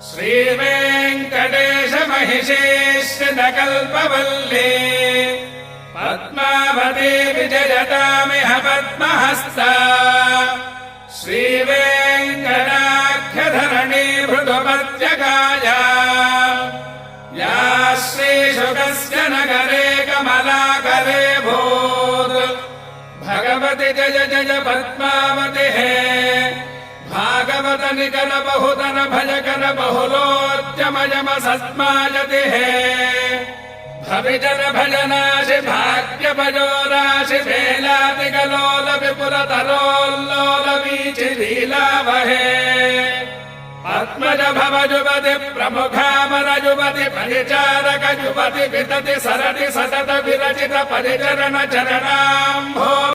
श्रीवेङ्कटेश महिषेश्रितकल्पवल्ली पद्मावती विजयतामिह पद्महस्ता श्रीवेङ्कटाख्यधरणी भृगुपत्यकाया या श्रीशुकस्य नगरे कमलाकरे भूत् भगवति जय जय पद्मावति हे भागवत निकर बहुतन भजकर बहुलोच्चमयम सत्मायति हे भविजन भजनाशि भाग्य भजोराशि वेलातिकलोल विपुल तरोल्लोल वीचि लीलावहे पद्मज भव जुवति प्रमुखामर जुवति परिचारक जुवति वितति सरति सतत विरचित परिचरण चरणाम्भो